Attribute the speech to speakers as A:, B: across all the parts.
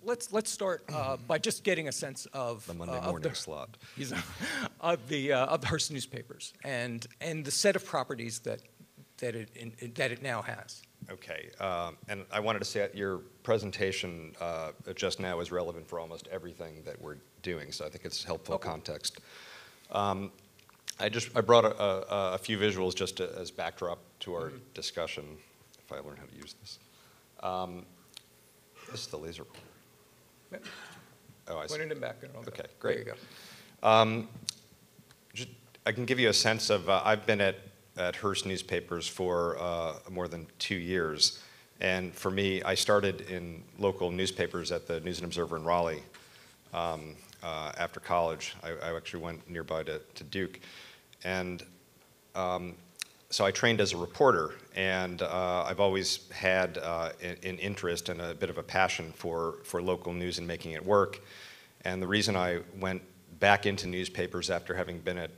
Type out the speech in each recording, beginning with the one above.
A: let's start by just getting a sense of
B: the Monday morning slot
A: of the Hearst newspapers and the set of properties that it now has.
B: Okay, and I wanted to say that your presentation just now is relevant for almost everything that we're doing, so I think it's helpful context. I brought a few visuals just as backdrop to our discussion, if I learn how to use this. This is the laser pointer. Oh, I see.
A: Point it back.
B: Okay, great.
A: There you go.
B: I can give you a sense of, I've been at Hearst newspapers for more than 2 years. And for me, I started in local newspapers at the News and Observer in Raleigh after college. I actually went nearby to Duke. And so I trained as a reporter, and I've always had an interest and a bit of a passion for local news and making it work. And the reason I went back into newspapers after having been at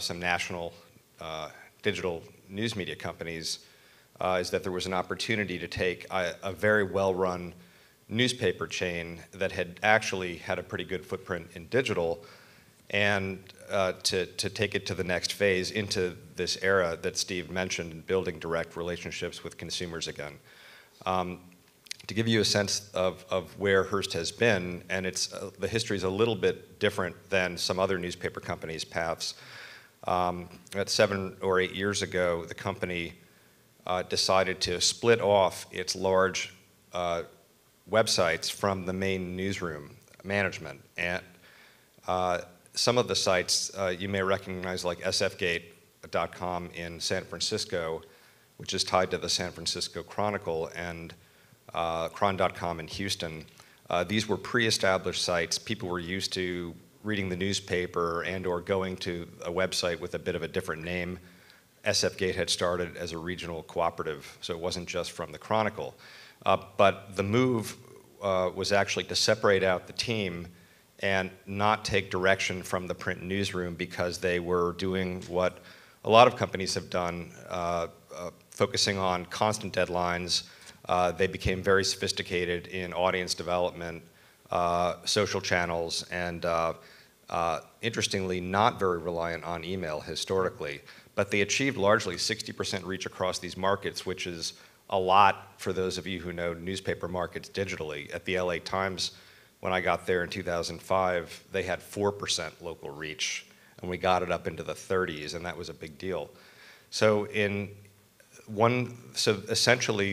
B: some national digital news media companies is that there was an opportunity to take a very well-run newspaper chain that had actually had a pretty good footprint in digital and to take it to the next phase into this era that Steve mentioned, building direct relationships with consumers again. To give you a sense of where Hearst has been, and the history is a little bit different than some other newspaper companies' paths. About 7 or 8 years ago, the company decided to split off its large websites from the main newsroom management. And some of the sites you may recognize, like Sfgate.com in San Francisco, which is tied to the San Francisco Chronicle, and Cron.com in Houston. These were pre-established sites. People were used to reading the newspaper and or going to a website with a bit of a different name. Sfgate had started as a regional cooperative, so it wasn't just from the Chronicle. But the move was actually to separate out the team and not take direction from the print newsroom, because they were doing what a lot of companies have done, focusing on constant deadlines. They became very sophisticated in audience development, social channels, and interestingly, not very reliant on email historically. But they achieved largely 60% reach across these markets, which is a lot for those of you who know newspaper markets digitally. At the LA Times, when I got there in 2005, they had 4% local reach, and we got it up into the 30s, and that was a big deal. So essentially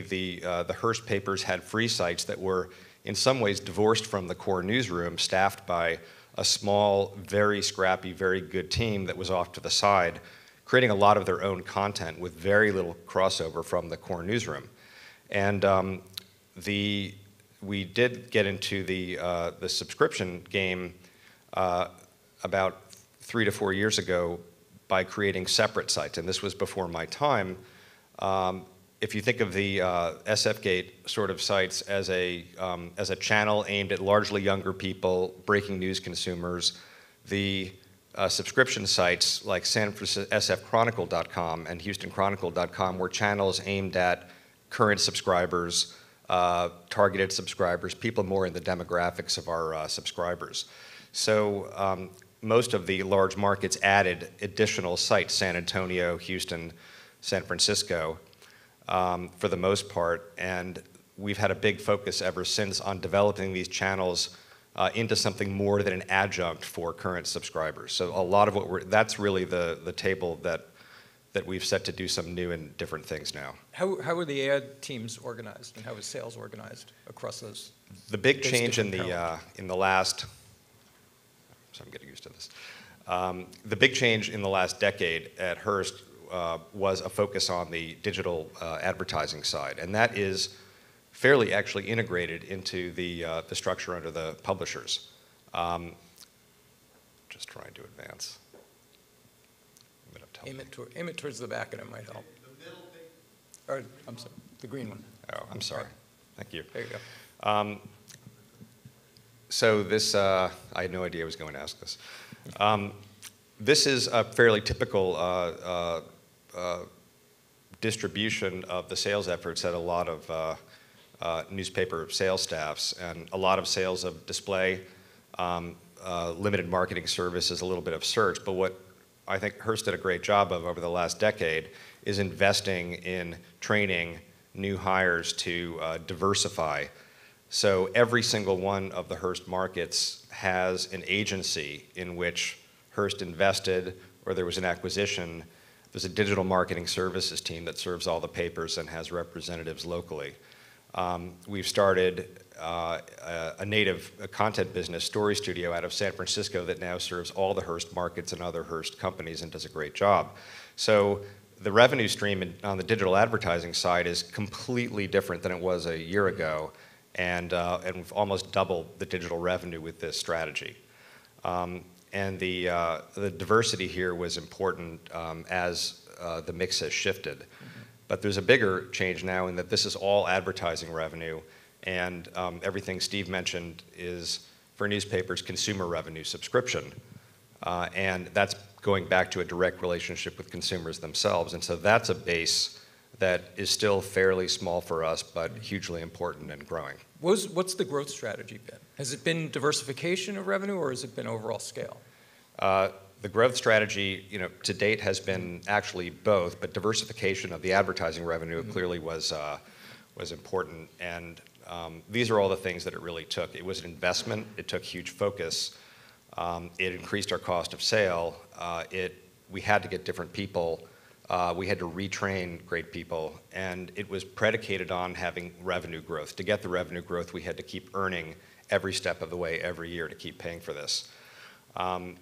B: the Hearst papers had free sites that were in some ways divorced from the core newsroom, staffed by a small, very scrappy, very good team that was off to the side, creating a lot of their own content with very little crossover from the core newsroom. And we did get into the subscription game about 3 to 4 years ago by creating separate sites, and this was before my time. If you think of the Sfgate sort of sites as a channel aimed at largely younger people, breaking news consumers, the subscription sites like sfchronicle.com and houstonchronicle.com were channels aimed at current subscribers, targeted subscribers, people more in the demographics of our subscribers. So most of the large markets added additional sites, San Antonio, Houston, San Francisco, for the most part, and we've had a big focus ever since on developing these channels into something more than an adjunct for current subscribers. So a lot of that's really the table that we've set to do some new and different things now.
A: How are the ad teams organized, and how is sales organized across those?
B: The big change in the last, so I'm getting used to this. The big change in the last decade at Hearst was a focus on the digital advertising side, and that is fairly actually integrated into the structure under the publishers. Just trying to advance.
A: Aim it towards the back, and it might help.
C: The middle thing.
A: Or, I'm sorry, the green one.
B: Oh, I'm sorry. Thank you.
A: There you go.
B: So this, I had no idea I was going to ask this. This is a fairly typical distribution of the sales efforts at a lot of newspaper sales staffs, and a lot of sales of display, limited marketing services, a little bit of search. But what I think Hearst did a great job of over the last decade is investing in training new hires to diversify. So every single one of the Hearst markets has an agency in which Hearst invested, or there was an acquisition. There's a digital marketing services team that serves all the papers and has representatives locally. We've started a native content business, Story Studio, out of San Francisco that now serves all the Hearst markets and other Hearst companies and does a great job. So the revenue stream on the digital advertising side is completely different than it was a year ago, and we've almost doubled the digital revenue with this strategy. And the diversity here was important as the mix has shifted. But there's a bigger change now in that this is all advertising revenue, and everything Steve mentioned is, for newspapers, consumer revenue subscription. And that's going back to a direct relationship with consumers themselves. And so that's a base that is still fairly small for us, but hugely important and growing.
A: What's the growth strategy been? Has it been diversification of revenue, or has it been overall scale?
B: The growth strategy, to date has been actually both, but diversification of the advertising revenue clearly was important. And these are all the things that it really took. It was an investment. It took huge focus. It increased our cost of sale. We had to get different people. We had to retrain great people. And it was predicated on having revenue growth. To get the revenue growth, we had to keep earning every step of the way every year to keep paying for this. I'll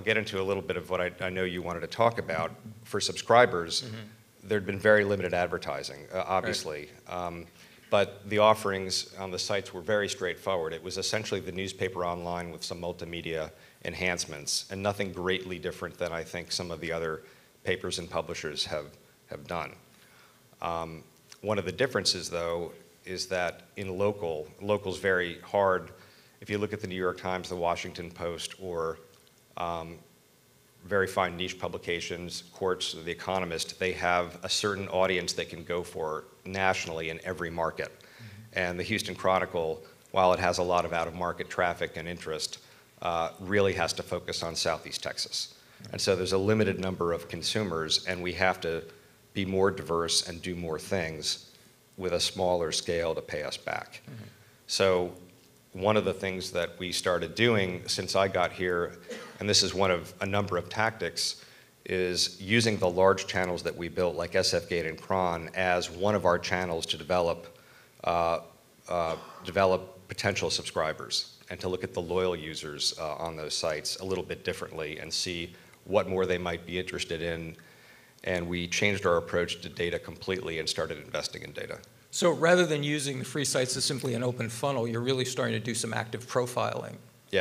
B: get into a little bit of what I know you wanted to talk about. For subscribers, there'd been very limited advertising, obviously. Right. But the offerings on the sites were very straightforward. It was essentially the newspaper online with some multimedia enhancements, and nothing greatly different than I think some of the other papers and publishers have done. One of the differences, though, is that in local's very hard. If you look at the New York Times, the Washington Post, or very fine niche publications, Quartz, The Economist, they have a certain audience they can go for nationally in every market. And the Houston Chronicle, while it has a lot of out-of-market traffic and interest, really has to focus on Southeast Texas. And so there's a limited number of consumers, and we have to be more diverse and do more things with a smaller scale to pay us back. So one of the things that we started doing since I got here, and this is one of a number of tactics, is using the large channels that we built, like Sfgate and Cron, as one of our channels to develop potential subscribers, and to look at the loyal users on those sites a little bit differently and see what more they might be interested in. And we changed our approach to data completely and started investing in data.
A: So rather than using the free sites as simply an open funnel, you're really starting to do some active profiling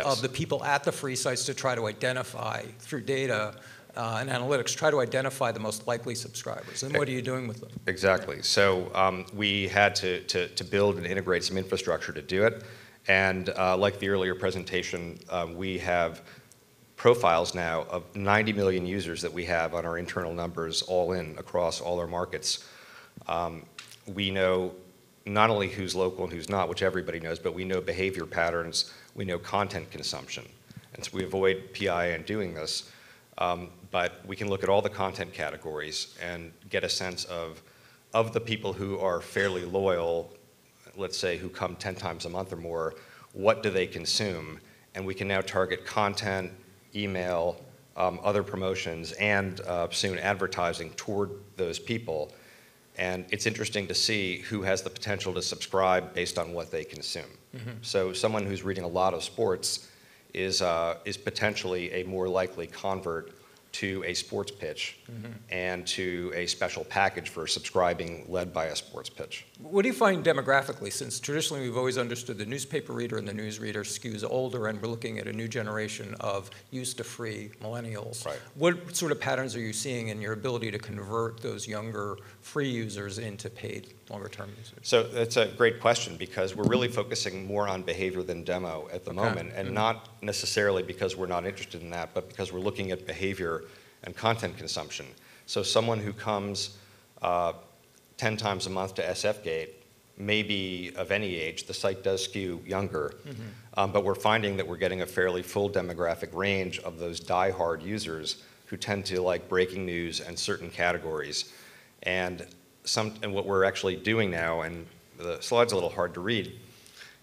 A: of the people at the free sites to try to identify, through data and analytics, try to identify the most likely subscribers. And what are you doing with them?
B: Exactly. So we had to build and integrate some infrastructure to do it. And like the earlier presentation, we have profiles now of 90 million users that we have on our internal numbers all in across all our markets. We know not only who's local and who's not, which everybody knows, but we know behavior patterns, we know content consumption. And so we avoid PI in doing this, but we can look at all the content categories and get a sense of the people who are fairly loyal, let's say who come 10 times a month or more, what do they consume? And we can now target content, email, other promotions, and soon advertising toward those people. And it's interesting to see who has the potential to subscribe based on what they consume. So someone who's reading a lot of sports is potentially a more likely convert to a sports pitch and to a special package for subscribing led by a sports pitch.
A: What do you find demographically, since traditionally we've always understood the newspaper reader and the news reader skews older, and we're looking at a new generation of used to free millennials. Right. What sort of patterns are you seeing in your ability to convert those younger free users into paid longer term users?
B: So that's a great question, because we're really focusing more on behavior than demo at the moment, and not necessarily because we're not interested in that, but because we're looking at behavior and content consumption. So someone who comes 10 times a month to Sfgate may be of any age. The site does skew younger, but we're finding that we're getting a fairly full demographic range of those die-hard users who tend to like breaking news and certain categories. And what we're actually doing now, and the slide's a little hard to read,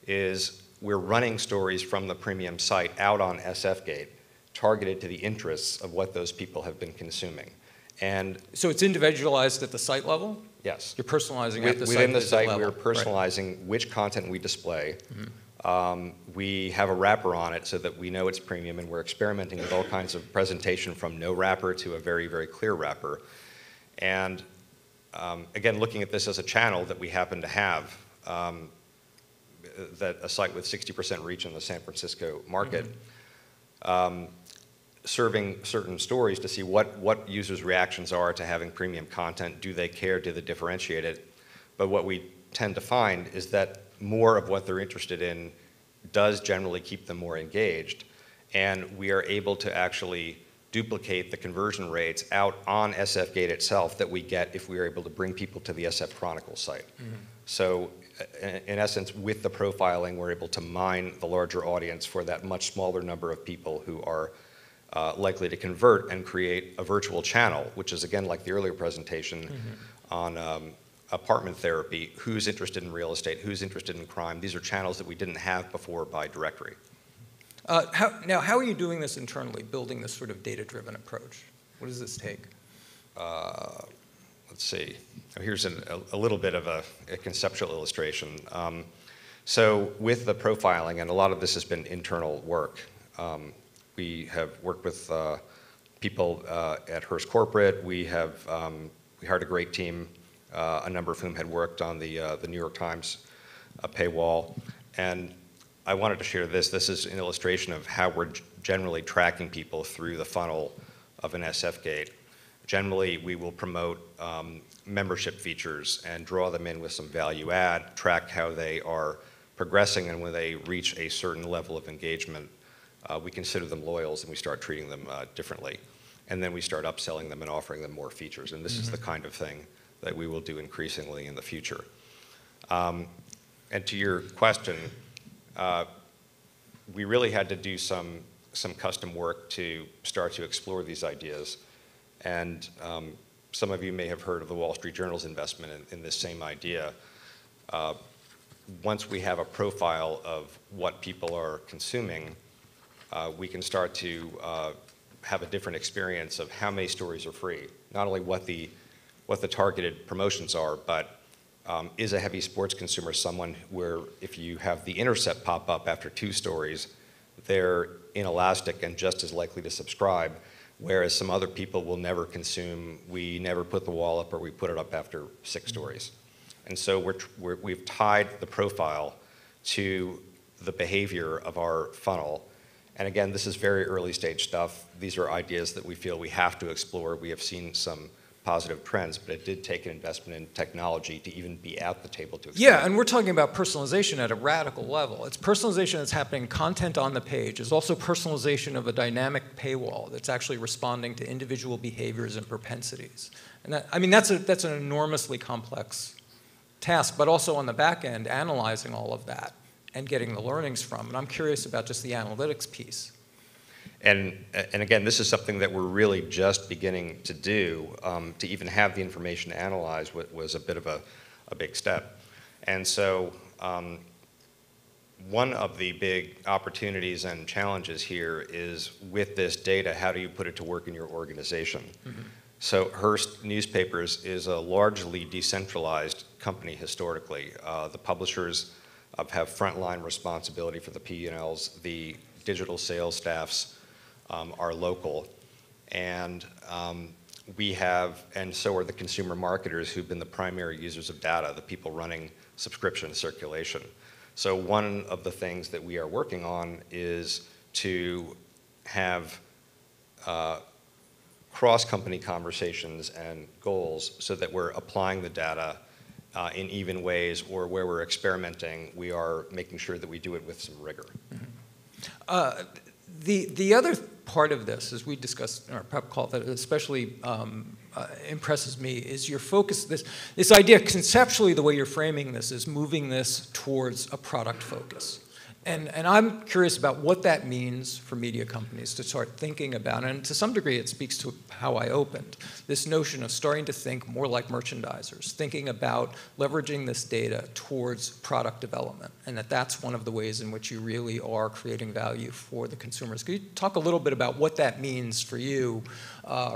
B: is we're running stories from the premium site out on Sfgate, targeted to the interests of what those people have been consuming. And
A: so it's individualized at the site level?
B: yes.
A: You're personalizing at the site
B: Within the
A: visit
B: site,
A: level.
B: we're personalizing which content we display. We have a wrapper on it so that we know it's premium, and we're experimenting with all kinds of presentation from no wrapper to a very, very clear wrapper. And again, looking at this as a channel that we happen to have, that a site with 60% reach in the San Francisco market, serving certain stories to see what users' reactions are to having premium content. Do they care? Do they differentiate it? But what we tend to find is that more of what they're interested in does generally keep them more engaged, and we are able to actually duplicate the conversion rates out on Sfgate itself that we get if we are able to bring people to the SF Chronicle site. So in essence, with the profiling, we're able to mine the larger audience for that much smaller number of people who are likely to convert and create a virtual channel, which is, again, like the earlier presentation on apartment therapy. Who's interested in real estate? Who's interested in crime? These are channels that we didn't have before by directory.
A: Now, how are you doing this internally, building this sort of data-driven approach? What does this take?
B: Let's see. Here's a little bit of a conceptual illustration. So with the profiling, and a lot of this has been internal work, we have worked with people at Hearst Corporate. We hired a great team, a number of whom had worked on the New York Times paywall. And I wanted to share this. This is an illustration of how we're generally tracking people through the funnel of an Sfgate. Generally, we will promote membership features and draw them in with some value add, track how they are progressing, and when they reach a certain level of engagement, we consider them loyals and we start treating them differently. And then we start upselling them and offering them more features. And this is the kind of thing that we will do increasingly in the future. And to your question, we really had to do some custom work to start to explore these ideas. And some of you may have heard of the Wall Street Journal's investment in this same idea. Once we have a profile of what people are consuming, we can start to have a different experience of how many stories are free. Not only what the targeted promotions are, but is a heavy sports consumer someone where if you have the intercept pop up after 2 stories, they're inelastic and just as likely to subscribe, whereas some other people will never consume. We never put the wall up, or we put it up after 6 stories. And so we've tied the profile to the behavior of our funnel. And again, this is very early stage stuff. These are ideas that we feel we have to explore. We have seen some positive trends, but it did take an investment in technology to even be at the table to explore.
A: Yeah, and we're talking about personalization at a radical level. It's personalization that's happening content on the page. It's also personalization of a dynamic paywall that's actually responding to individual behaviors and propensities. And that's an enormously complex task, but also on the back end, analyzing all of that and getting the learnings from. And I'm curious about just the analytics piece.
B: And again, this is something that we're really just beginning to do. To even have the information analyzed was a bit of a big step. And so one of the big opportunities and challenges here is with this data, how do you put it to work in your organization? So Hearst Newspapers is a largely decentralized company historically. The publishers have frontline responsibility for the P&Ls. The digital sales staffs are local, and we have, and so are the consumer marketers who've been the primary users of data, the people running subscription circulation. So one of the things that we are working on is to have cross-company conversations and goals so that we're applying the data in even ways, or where we're experimenting, we are making sure that we do it with some rigor.
A: The other part of this, as we discussed in our prep call, that especially impresses me is your focus, this idea, conceptually the way you're framing this is moving this towards a product focus. And I'm curious about what that means for media companies to start thinking about, and to some degree it speaks to how I opened, this notion of starting to think more like merchandisers, thinking about leveraging this data towards product development, and that's one of the ways in which you really are creating value for the consumers. Could you talk a little bit about what that means for you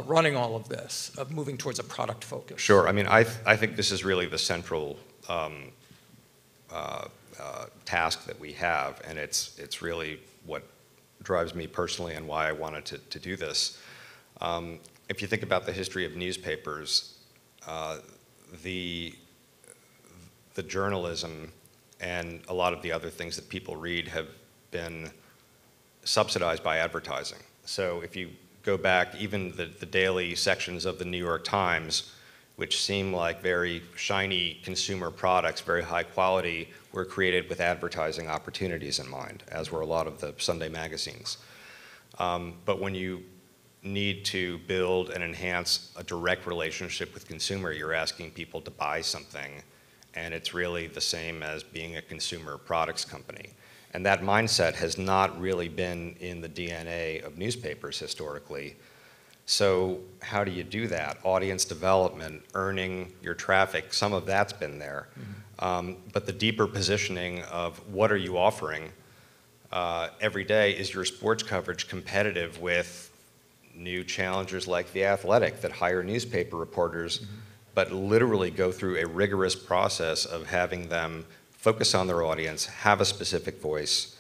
A: running all of this, of moving towards a product focus?
B: Sure. I mean, I think this is really the central task that we have, and it's really what drives me personally and why I wanted to do this. If you think about the history of newspapers, the journalism and a lot of the other things that people read have been subsidized by advertising. So if you go back, even the daily sections of the New York Times, which seem like very shiny consumer products, very high quality, were created with advertising opportunities in mind, as were a lot of the Sunday magazines. But when you need to build and enhance a direct relationship with consumer, you're asking people to buy something, and it's really the same as being a consumer products company. And that mindset has not really been in the DNA of newspapers historically. So how do you do that? Audience development, earning your traffic, some of that's been there. Mm-hmm. But the deeper positioning of what are you offering every day, is your sports coverage competitive with new challengers like The Athletic that hire newspaper reporters, mm-hmm. but literally go through a rigorous process of having them focus on their audience, have a specific voice,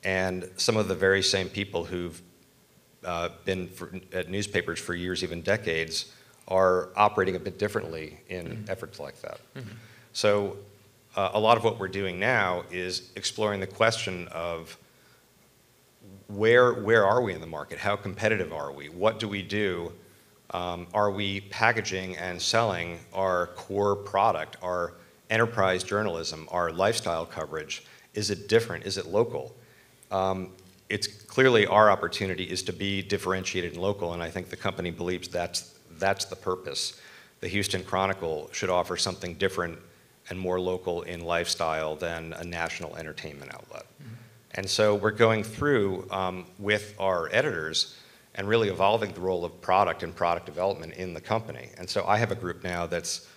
B: and some of the very same people who've been at newspapers for years, even decades, are operating a bit differently in mm-hmm. efforts like that. Mm-hmm. So a lot of what we're doing now is exploring the question of where are we in the market? How competitive are we? What do we do? Are we packaging and selling our core product, our enterprise journalism, our lifestyle coverage? Is it different? Is it local? It's clearly our opportunity is to be differentiated and local, and I think the company believes that's the purpose. The Houston Chronicle should offer something different and more local in lifestyle than a national entertainment outlet. Mm-hmm. And so we're going through with our editors and really evolving the role of product and product development in the company. And so I have a group now that's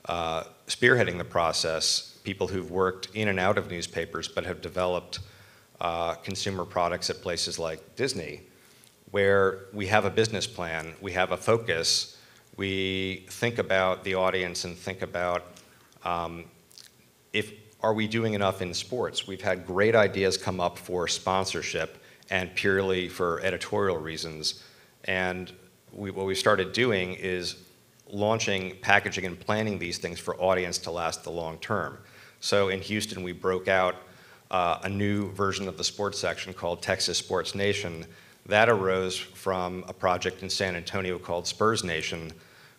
B: spearheading the process, people who've worked in and out of newspapers but have developed consumer products at places like Disney, where we have a business plan, we have a focus, we think about the audience and think about are we doing enough in sports? We've had great ideas come up for sponsorship and purely for editorial reasons, and what we started doing is launching, packaging, and planning these things for audience to last the long term. So in Houston, we broke out a new version of the sports section called Texas Sports Nation. That arose from a project in San Antonio called Spurs Nation,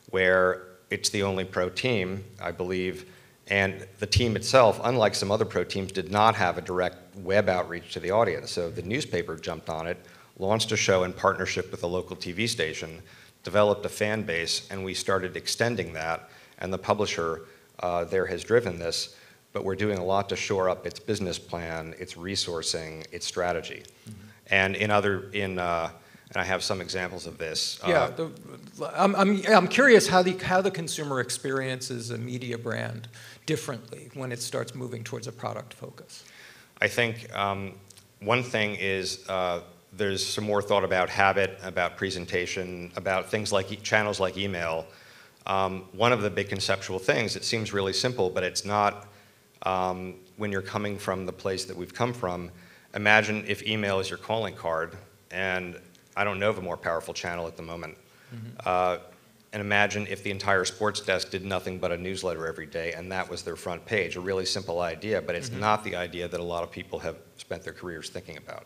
B: where it's the only pro team, I believe, and the team itself, unlike some other pro teams, did not have a direct web outreach to the audience. So the newspaper jumped on it, launched a show in partnership with a local TV station, developed a fan base, and we started extending that, and the publisher there has driven this. But we're doing a lot to shore up its business plan, its resourcing, its strategy. Mm-hmm. And and I have some examples of this.
A: Yeah, I'm curious how the consumer experiences a media brand differently when it starts moving towards a product focus.
B: I think one thing is there's some more thought about habit, about presentation, about things like channels like email. One of the big conceptual things, it seems really simple, but it's not. When you're coming from the place that we've come from, imagine if email is your calling card, and I don't know of a more powerful channel at the moment. Mm-hmm. And imagine if the entire sports desk did nothing but a newsletter every day, and that was their front page. A really simple idea, but it's mm-hmm. not the idea that a lot of people have spent their careers thinking about,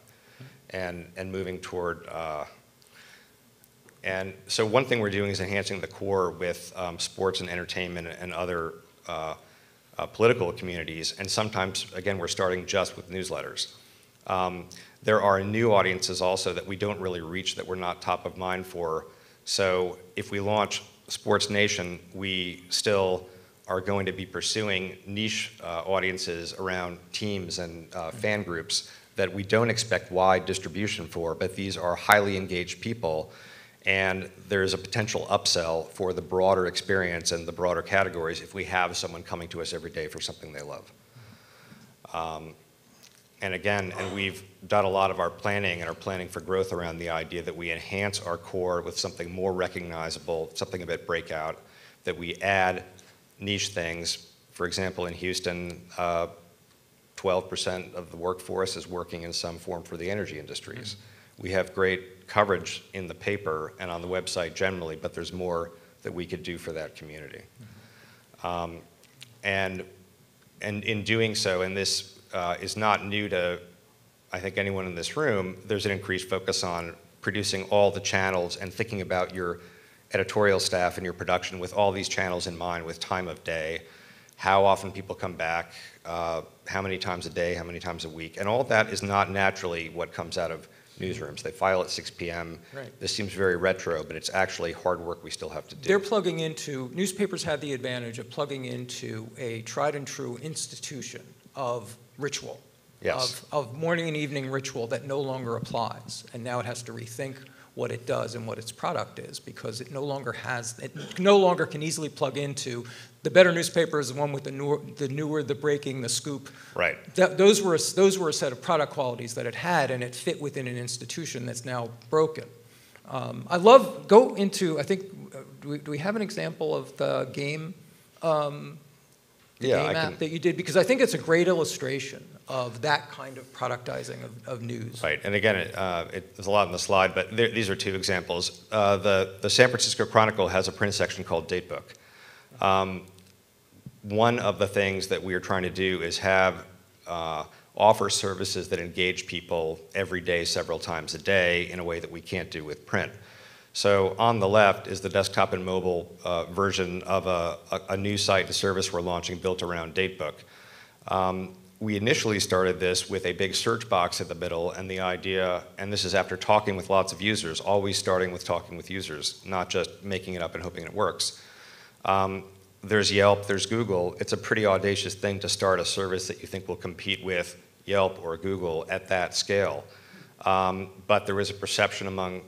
B: mm-hmm. and moving toward. And so one thing we're doing is enhancing the core with sports and entertainment and other political communities, and sometimes, again, we're starting just with newsletters. There are new audiences also that we don't really reach, that we're not top of mind for. So if we launch sports nation, we still are going to be pursuing niche audiences around teams and fan groups that we don't expect wide distribution for, but these are highly engaged people, and there's a potential upsell for the broader experience and the broader categories if we have someone coming to us every day for something they love. And again, we've done a lot of our planning and our planning for growth around the idea that we enhance our core with something more recognizable, something a bit breakout, that we add niche things. For example, in Houston, 12% of the workforce is working in some form for the energy industries. We have great coverage in the paper and on the website generally, but there's more that we could do for that community. And in doing so, and this is not new to, I think, anyone in this room, there's an increased focus on producing all the channels and thinking about your editorial staff and your production with all these channels in mind, with time of day, how often people come back, how many times a day, how many times a week. And all that is not naturally what comes out of newsrooms. They file at 6 p.m.
A: Right. This
B: seems very retro, but it's actually hard work we still have to do.
A: They're plugging into, newspapers had the advantage of plugging into a tried and true institution of ritual,
B: yes,
A: of morning and evening ritual that no longer applies. And now it has to rethink what it does and what its product is, because it no longer can easily plug into the better newspaper is the one with the newer, the breaking, the scoop.
B: Right.
A: Those were a set of product qualities that it had, and it fit within an institution that's now broken. I think, do we have an example of the game? Game app that you did, because I think it's a great illustration of that kind of productizing of news.
B: Right, and again, there's a lot on the slide, but these are two examples. The San Francisco Chronicle has a print section called Datebook. One of the things that we are trying to do is offer services that engage people every day, several times a day, in a way that we can't do with print. So on the left is the desktop and mobile version of a new site and service we're launching built around Datebook. We initially started this with a big search box in the middle, and the idea, and this is after talking with lots of users, always starting with talking with users, not just making it up and hoping it works. There's Yelp, there's Google. It's a pretty audacious thing to start a service that you think will compete with Yelp or Google at that scale. But there was a perception among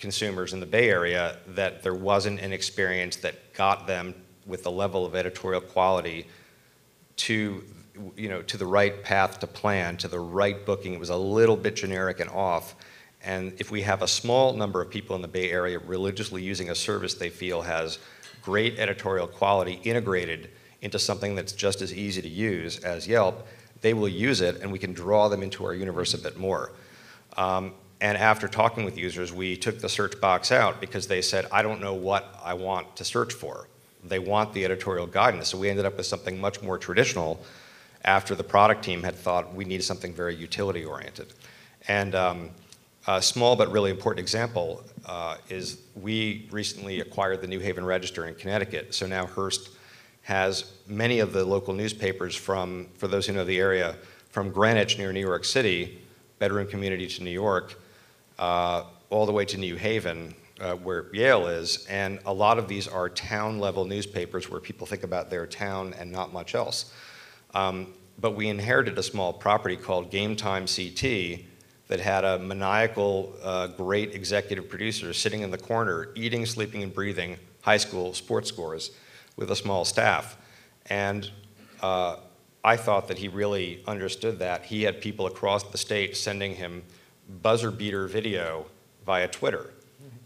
B: consumers in the Bay Area that there wasn't an experience that got them with the level of editorial quality to the right path to plan, to the right booking. It was a little bit generic and off. And if we have a small number of people in the Bay Area religiously using a service they feel has great editorial quality integrated into something that's just as easy to use as Yelp, they will use it, and we can draw them into our universe a bit more. And after talking with users, we took the search box out because they said, I don't know what I want to search for. They want the editorial guidance. So we ended up with something much more traditional after the product team had thought we needed something very utility-oriented. And a small but really important example is we recently acquired the New Haven Register in Connecticut. So now Hearst has many of the local newspapers for those who know the area, from Greenwich near New York City, bedroom community to New York, all the way to New Haven, where Yale is. And a lot of these are town-level newspapers where people think about their town and not much else. But we inherited a small property called Game Time CT that had a maniacal, great executive producer sitting in the corner, eating, sleeping, and breathing high school sports scores with a small staff. And I thought that he really understood that. He had people across the state sending him buzzer beater video via Twitter.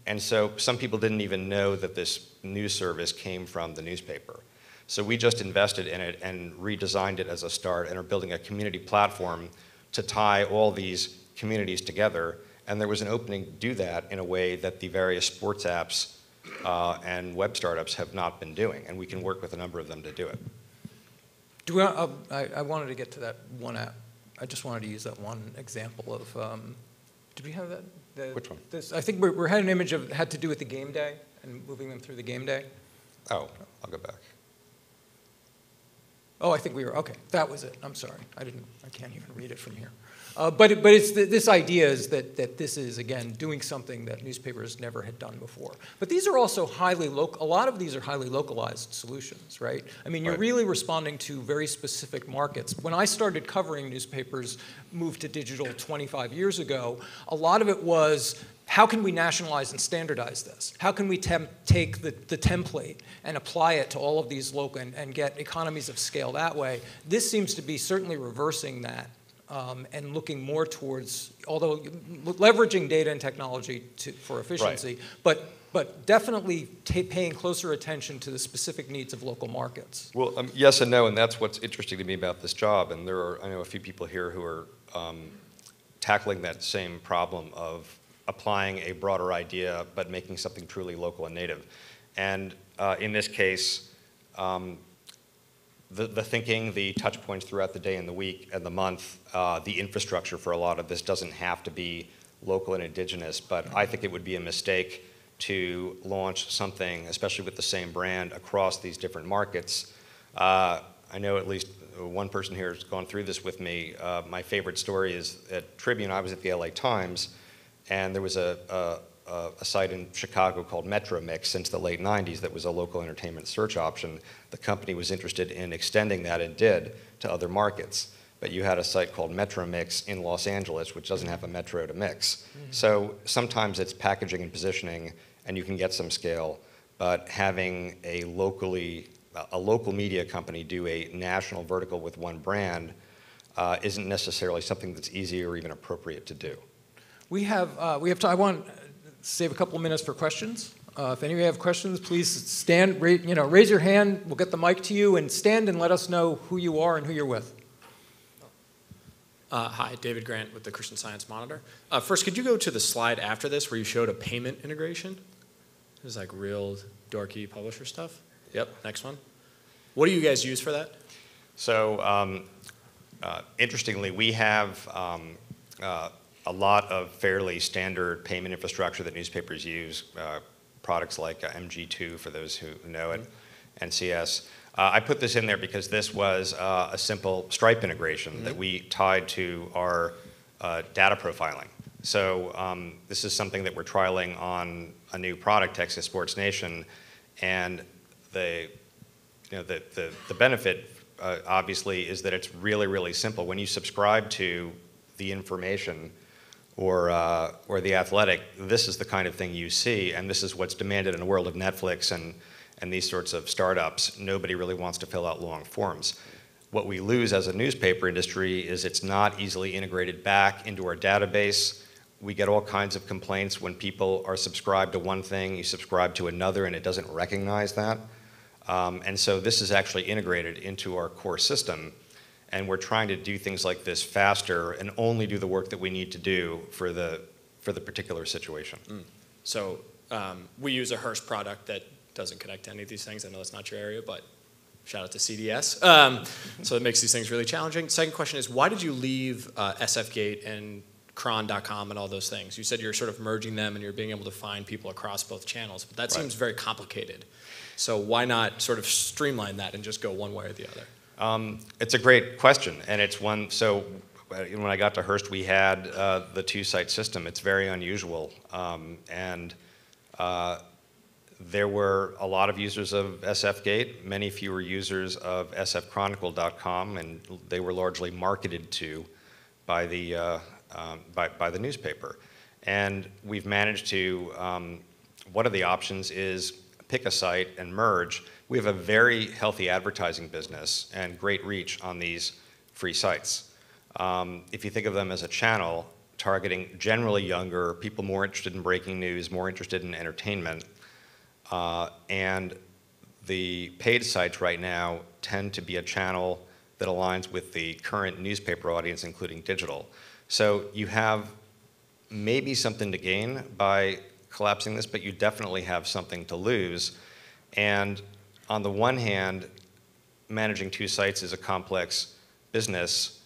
B: And so some people didn't even know that this news service came from the newspaper. So we just invested in it and redesigned it as a start and are building a community platform to tie all these communities together. And there was an opening to do that in a way that the various sports apps and web startups have not been doing. And we can work with a number of them to do it.
A: I wanted to get to that one app. I just wanted to use that one example of, did we have that?
B: Which one?
A: I think we had an image of, had to do with the game day and moving them through the game day.
B: Oh, I'll go back.
A: Oh, I think we were, okay, that was it. I'm sorry. I can't even read it from here. But it's this idea is that this is, again, doing something that newspapers never had done before. But these are also highly local. A lot of these are highly localized solutions, right? I mean, you're really responding to very specific markets. When I started covering newspapers, moved to digital 25 years ago, a lot of it was, how can we nationalize and standardize this? How can we take the template and apply it to all of these local and get economies of scale that way? This seems to be certainly reversing that and looking more towards, although leveraging data and technology for efficiency, but definitely paying closer attention to the specific needs of local markets.
B: Well, yes and no, and that's what's interesting to me about this job. And there are, I know a few people here who are tackling that same problem of applying a broader idea, but making something truly local and native. And in this case, the thinking, the touch points throughout the day and the week and the month, the infrastructure for a lot of this doesn't have to be local and indigenous, but I think it would be a mistake to launch something, especially with the same brand, across these different markets. I know at least one person here has gone through this with me. My favorite story is at Tribune. I was at the LA Times, and there was a site in Chicago called Metro Mix since the late 90s that was a local entertainment search option. The company was interested in extending that and did to other markets. But you had a site called Metro Mix in Los Angeles, which doesn't have a metro to mix. So sometimes it's packaging and positioning, and you can get some scale, but having a local media company do a national vertical with one brand isn't necessarily something that's easy or even appropriate to do.
A: We have time. I want to save a couple of minutes for questions. If any of you have questions, please stand, raise your hand. We'll get the mic to you, and stand and let us know who you are and who you're with.
C: Hi, David Grant with the Christian Science Monitor. First, could you go to the slide after this where you showed a payment integration? It was like real dorky publisher stuff. Yep, next one. What do you guys use for that?
B: So, interestingly, we have a lot of fairly standard payment infrastructure that newspapers use, products like MG2 for those who know it, NCS. I put this in there because this was a simple Stripe integration that we tied to our data profiling. So this is something that we're trialing on a new product, Texas Sports Nation, and the benefit obviously is that it's really, really simple. When you subscribe to the information or the Athletic, this is the kind of thing you see, and this is what's demanded in a world of Netflix and these sorts of startups. Nobody really wants to fill out long forms. What we lose as a newspaper industry is it's not easily integrated back into our database. We get all kinds of complaints when people are subscribed to one thing, you subscribe to another, and it doesn't recognize that. And so this is actually integrated into our core system, and we're trying to do things like this faster and only do the work that we need to do for the particular situation.
C: So we use a Hearst product that doesn't connect to any of these things. I know that's not your area, but shout out to CDS. So it makes these things really challenging. Second question is, why did you leave Sfgate and Cron.com and all those things? You said you're sort of merging them and you're being able to find people across both channels, but that seems very complicated. So why not sort of streamline that and just go one way or the other?
B: It's a great question, and it's one, so when I got to Hearst, we had the two-site system. It's very unusual, and there were a lot of users of Sfgate, many fewer users of sfchronicle.com, and they were largely marketed to by the newspaper. And we've managed to, one of the options is pick a site and merge. We have a very healthy advertising business and great reach on these free sites. If you think of them as a channel, targeting generally younger, people more interested in breaking news, more interested in entertainment, and the paid sites right now tend to be a channel that aligns with the current newspaper audience, including digital. So you have maybe something to gain by collapsing this, but you definitely have something to lose. And on the one hand, managing two sites is a complex business.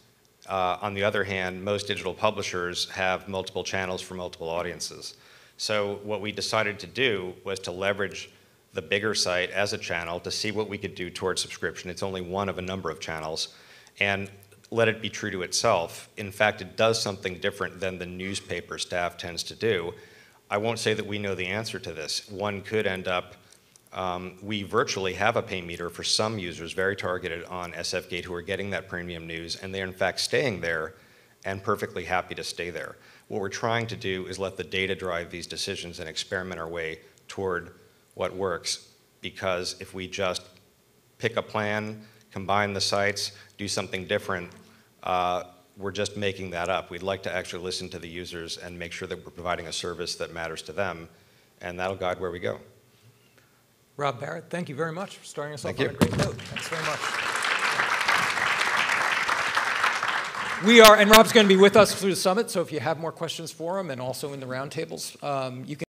B: On the other hand, most digital publishers have multiple channels for multiple audiences. So what we decided to do was to leverage the bigger site as a channel to see what we could do towards subscription. It's only one of a number of channels. And let it be true to itself. In fact, it does something different than the newspaper staff tends to do. I won't say that we know the answer to this. One could end up, we virtually have a pay meter for some users very targeted on Sfgate who are getting that premium news, and they're in fact staying there and perfectly happy to stay there. What we're trying to do is let the data drive these decisions and experiment our way toward what works, because if we just pick a plan, combine the sites, do something different, we're just making that up. We'd like to actually listen to the users and make sure that we're providing a service that matters to them, and that'll guide where we go.
A: Rob, Barrett, thank you very much for starting us off
B: Thank
A: on
B: you.
A: a great note. Thanks very much. And Rob's going to be with us through the summit, so if you have more questions for him and also in the roundtables, you can